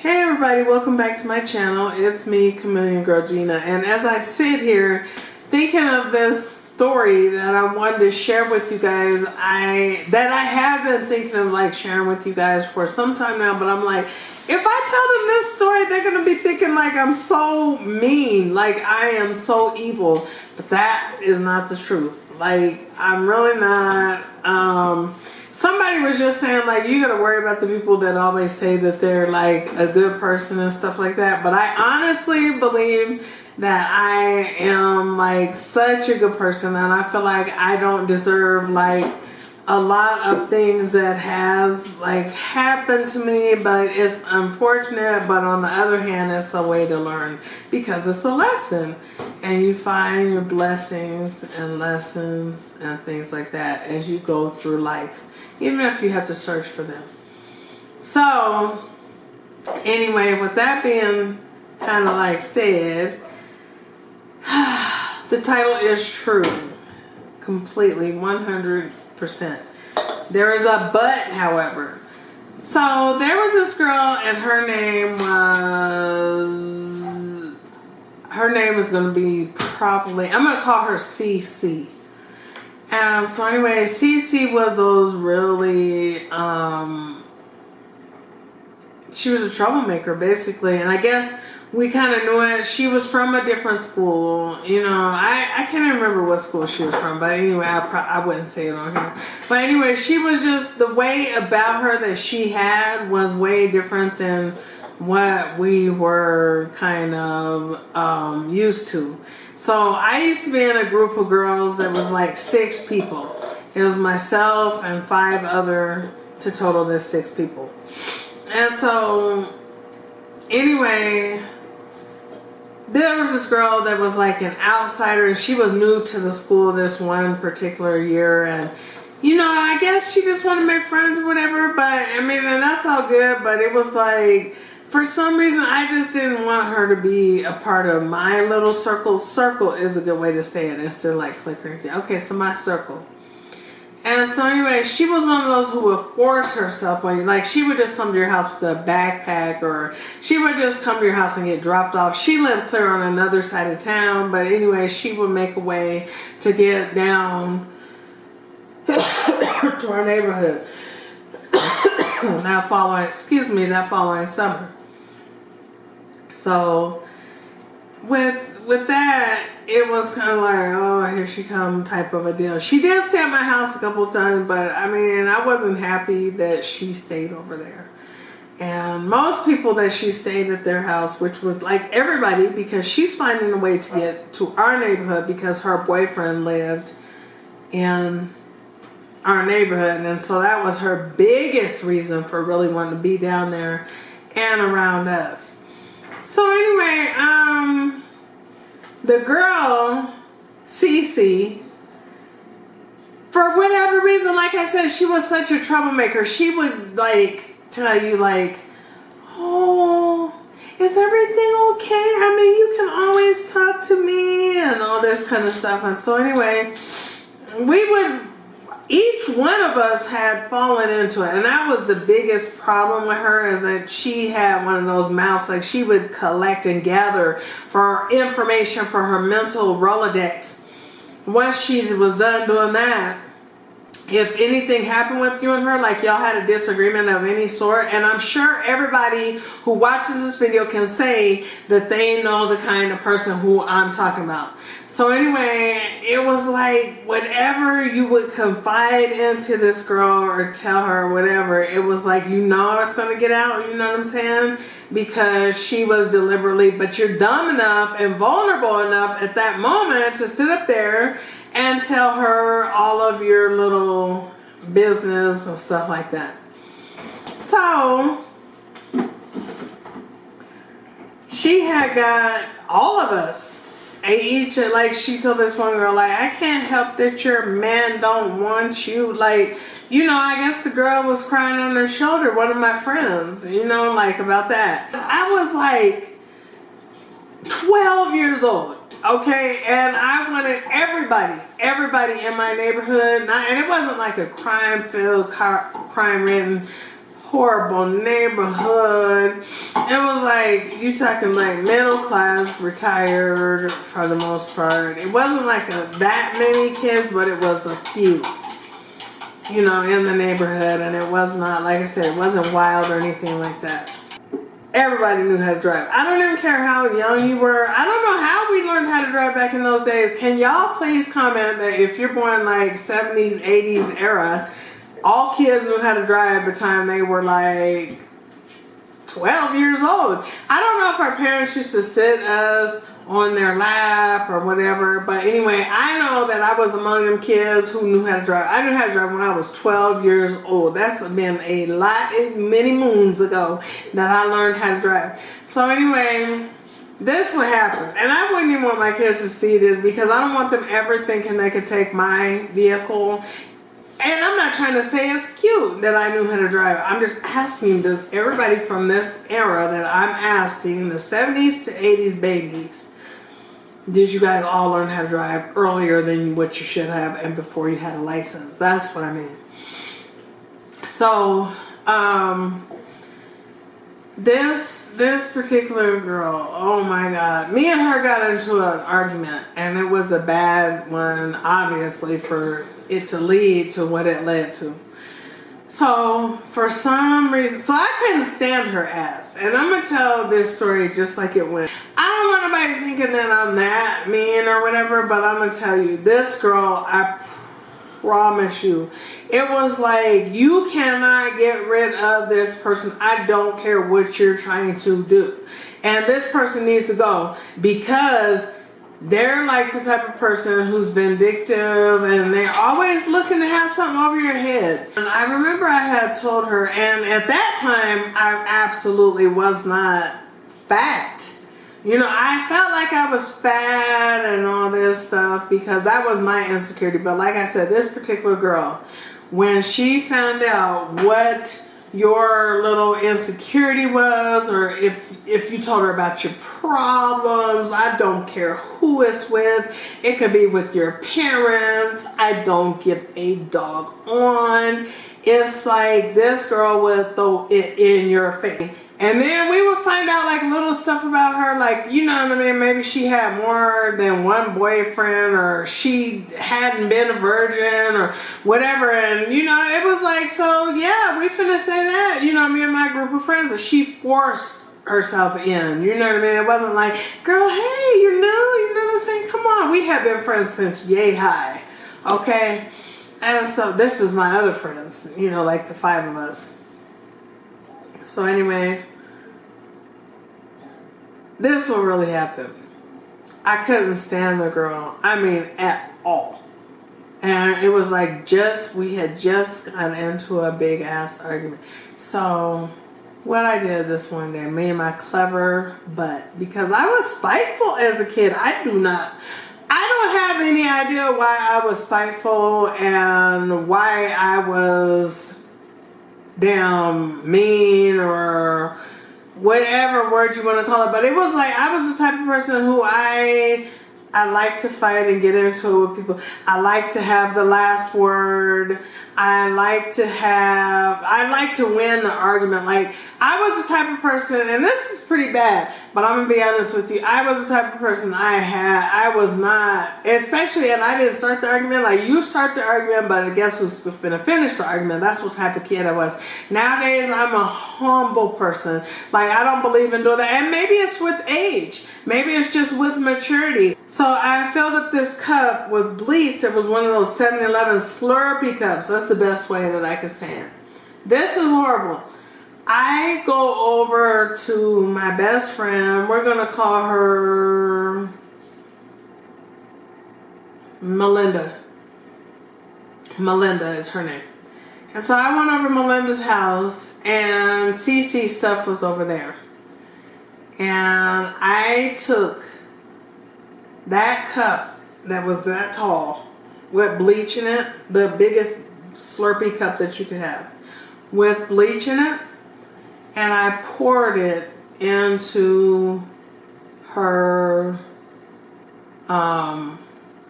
Hey everybody, welcome back to my channel. It's me, Chameleon Girl Gina, and as I sit here thinking of this story that I wanted to share with you guys, I have been thinking of like sharing with you guys for some time now, but I'm like, if I tell them this story, they're gonna be thinking like I'm so mean, like I am so evil, but that is not the truth. Like, I'm really not. Somebody was just saying, like, you gotta worry about the people that always say that they're like a good person and stuff like that. But I honestly believe that I am like such a good person, and I feel like I don't deserve like a lot of things that has like happened to me, but it's unfortunate. But on the other hand, it's a way to learn because it's a lesson, and you find your blessings and lessons and things like that as you go through life, even if you have to search for them. So anyway, with that being kind of like said, the title is true, completely 100%. There is a but, however. So there was this girl, and her name is going to be probably, I'm going to call her CC. And so anyway, CC was those really, she was a troublemaker basically, and I guess we kind of knew it. She was from a different school, you know. I can't even remember what school she was from, but anyway, I wouldn't say it on here. But anyway, she was just, the way about her that she had was way different than what we were kind of used to. So I used to be in a group of girls that was like 6 people. It was myself and 5 other, to total this 6 people. And so anyway, there was this girl that was like an outsider, and she was new to the school this one particular year, and you know, I guess she just wanted to make friends or whatever, but I mean, and that's all good, but it was like, for some reason, I just didn't want her to be a part of my little circle. Circle is a good way to say it instead of like click or anything. Okay, so my circle. And so anyway, she was one of those who would force herself on you. Like, she would just come to your house with a backpack, or she would just come to your house and get dropped off. She lived clear on another side of town, but anyway, she would make a way to get down to our neighborhood that following summer. So with that, it was kind of like, oh, here she come type of a deal. She did stay at my house a couple of times, but I mean, I wasn't happy that she stayed over there. And most people that she stayed at their house, which was like everybody, because she's finding a way to get to our neighborhood because her boyfriend lived in our neighborhood. And so that was her biggest reason for really wanting to be down there and around us. So anyway, the girl, Cece, for whatever reason, like I said, she was such a troublemaker. She would like tell you like, oh, is everything okay? I mean, you can always talk to me and all this kind of stuff. And so anyway, each one of us had fallen into it, and that was the biggest problem with her, is that she had one of those mouths. Like, she would collect and gather for information for her mental Rolodex. Once she was done doing that, if anything happened with you and her, like y'all had a disagreement of any sort, and I'm sure everybody who watches this video can say that they know the kind of person who I'm talking about. So anyway, it was like whatever you would confide into this girl or tell her whatever, it was like, you know, it's going to get out, you know what I'm saying? Because she was deliberately, but you're dumb enough and vulnerable enough at that moment to sit up there and tell her all of your little business and stuff like that. So she had got all of us. Each, like, she told this one girl, like, I can't help that your man don't want you. Like, you know, I guess the girl was crying on her shoulder, one of my friends, you know, like, about that. I was like 12 years old, okay, and I wanted everybody in my neighborhood, and it wasn't like a crime-filled, crime-ridden, horrible neighborhood. It was like, you talking like middle class, retired for the most part. It wasn't like that many kids, but it was a few, you know, in the neighborhood. And it was not, like I said, it wasn't wild or anything like that. Everybody knew how to drive. I don't even care how young you were. I don't know how we learned how to drive back in those days. Can y'all please comment that if you're born like 70s, 80s era, all kids knew how to drive by the time they were like 12 years old. I don't know if our parents used to sit us on their lap or whatever, but anyway, I know that I was among them kids who knew how to drive. I knew how to drive when I was 12 years old. That's been a lot, many moons ago that I learned how to drive. So anyway, this would happen. And I wouldn't even want my kids to see this because I don't want them ever thinking they could take my vehicle. And I'm not trying to say it's cute that I knew how to drive. I'm just asking, does everybody from this era that I'm asking, the 70s to 80s babies, did you guys all learn how to drive earlier than what you should have and before you had a license? That's what I mean. So, this particular girl, oh my God, me and her got into an argument, and it was a bad one, obviously, for it to lead to what it led to. So for some reason, so I couldn't stand her ass, and I'm gonna tell this story just like it went. I don't want nobody thinking that I'm that mean or whatever, but I'm gonna tell you, this girl, I promise you, it was like, you cannot get rid of this person. I don't care what you're trying to do, and this person needs to go, because they're like the type of person who's vindictive, and they're always looking to have something over your head. And I remember I had told her, and at that time I absolutely was not fat. You know, I felt like I was fat and all this stuff because that was my insecurity. But like I said, this particular girl, when she found out what your little insecurity was, or if you told her about your problems, I don't care who it's with, it could be with your parents, I don't give a dog on. It's like this girl would throw it in your face. And then we would find out like little stuff about her, like, you know what I mean, maybe she had more than one boyfriend, or she hadn't been a virgin or whatever. And you know, it was like, so yeah, we finna say that, you know, me and my group of friends, that she forced herself in, you know what I mean? It wasn't like, girl, hey, you know what I'm saying? Come on, we have been friends since yay high, okay? And so this is my other friends, you know, like the 5 of us. So anyway, this what really happened. I couldn't stand the girl. I mean, at all. And it was like we had just gotten into a big ass argument. So what I did this one day, me and my clever butt, because I was spiteful as a kid. I don't have any idea why I was spiteful and why I was damn mean or whatever word you want to call it, but it was like I was the type of person who I like to fight and get into it with people. I like to have the last word. I like to win the argument. Like, I was the type of person, and this is pretty bad, but I'm gonna be honest with you, I was the type of person I was not, especially, and I didn't start the argument, like you start the argument, but I guess who's gonna finish the argument. That's what type of kid I was. Nowadays, I'm a humble person. Like, I don't believe in doing that, and maybe it's with age. Maybe it's just with maturity. So I filled up this cup with Bleached. It was one of those 7-Eleven Slurpee cups. That's the best way that I could say it. This is horrible. I go over to my best friend. We're going to call her Melinda. Melinda is her name. And so I went over to Melinda's house, and Cece's stuff was over there. And I took that cup that was that tall with bleach in it, the biggest Slurpee cup that you could have, with bleach in it, and I poured it into her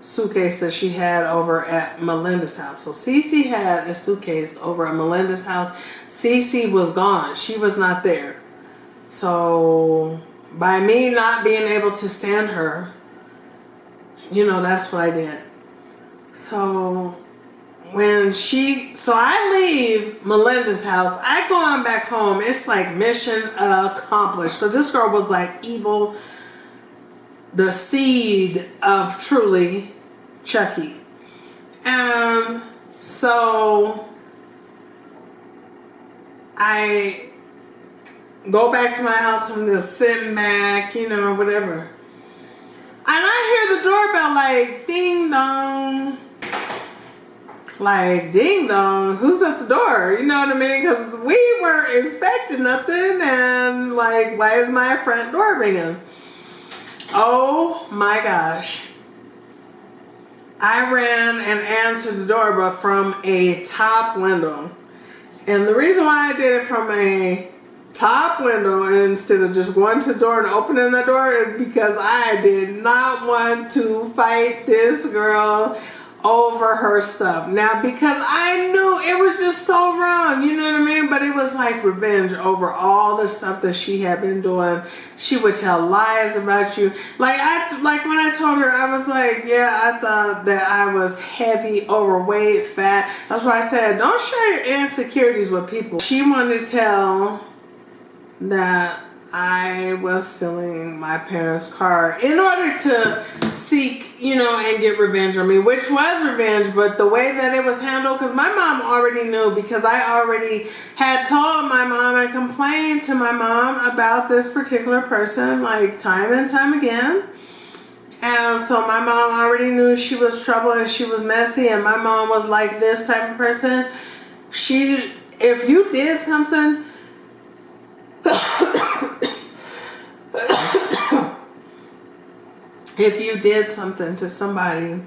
suitcase that she had over at Melinda's house. So Cece had a suitcase over at Melinda's house. Cece was gone. She was not there. So by me not being able to stand her, you know, that's what I did. So I leave Melinda's house. I go on back home. It's like mission accomplished. Because this girl was like evil. The seed of truly Chucky. And so I go back to my house. I'm just sitting back, you know, whatever. And I hear the doorbell like ding dong. Like ding dong, who's at the door? You know what I mean? Because we weren't expecting nothing. And like, why is my front door ringing? Oh my gosh. I ran and answered the door, but from a top window. And the reason why I did it from a top window instead of just going to the door and opening the door is because I did not want to fight this girl over her stuff. Now, because I knew it was just so wrong, you know what I mean? But it was like revenge over all the stuff that she had been doing. She would tell lies about you. Like when I told her, I was like, yeah, I thought that I was heavy, overweight, fat. That's why I said, don't share your insecurities with people. She wanted to tell that I was stealing my parents' car in order to seek, you know, and get revenge on me, which was revenge, but the way that it was handled, because my mom already knew, because I already had told my mom and complained to my mom about this particular person, like time and time again. And so my mom already knew she was trouble and she was messy, and my mom was like this type of person. If you did something, if you did something to somebody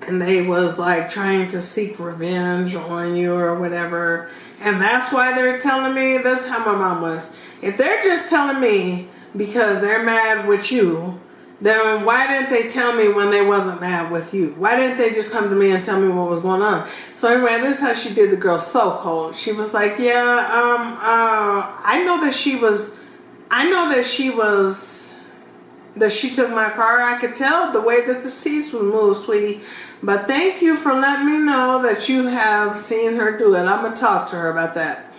and they was like trying to seek revenge on you or whatever, and that's why they're telling me, that's how my mom was. If they're just telling me because they're mad with you, then why didn't they tell me when they wasn't mad with you? Why didn't they just come to me and tell me what was going on? So anyway, this is how she did the girl so cold. She was like, yeah, that she took my car. I could tell the way that the seats would move, sweetie. But thank you for letting me know that you have seen her do it. I'm going to talk to her about that.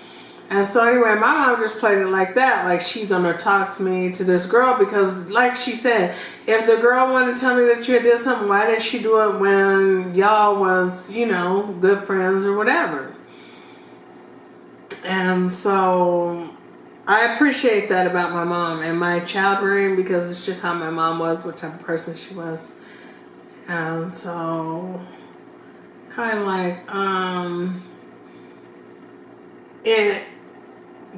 And so anyway, my mom just played it like that. Like she's going to talk to me to this girl because like she said, if the girl wanted to tell me that you did something, why didn't she do it when y'all was, you know, good friends or whatever? And so I appreciate that about my mom and my child rearing, because it's just how my mom was, what type of person she was. And so kind of like it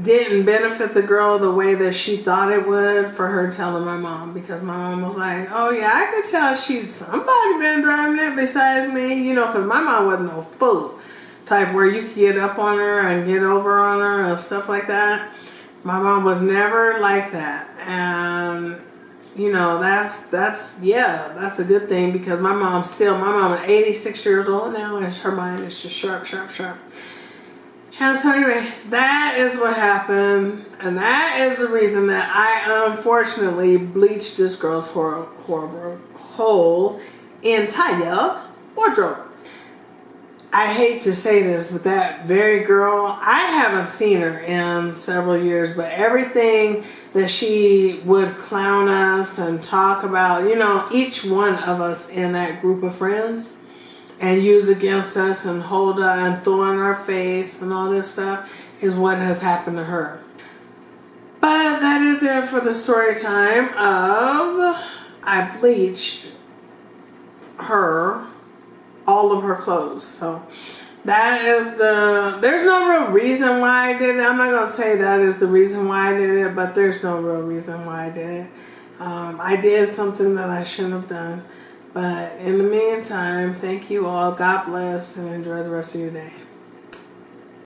didn't benefit the girl the way that she thought it would for her telling my mom, because my mom was like, oh yeah, I could tell somebody been driving it besides me, you know, because my mom wasn't no fool type where you could get up on her and get over on her and stuff like that. My mom was never like that. And you know, that's a good thing, because my mom is 86 years old now, and her mind is just sharp, sharp, sharp. And so anyway, that is what happened, and that is the reason that I unfortunately bleached this girl's whole entire wardrobe. I hate to say this, but that very girl, I haven't seen her in several years, but everything that she would clown us and talk about, you know, each one of us in that group of friends, and use against us and hold and throw in our face and all this stuff, is what has happened to her. But that is it for the story time of I bleached all of her clothes. So that is there's no real reason why I did it. I'm not going to say that is the reason why I did it, but there's no real reason why I did it. I did something that I shouldn't have done. But in the meantime, thank you all. God bless, and enjoy the rest of your day.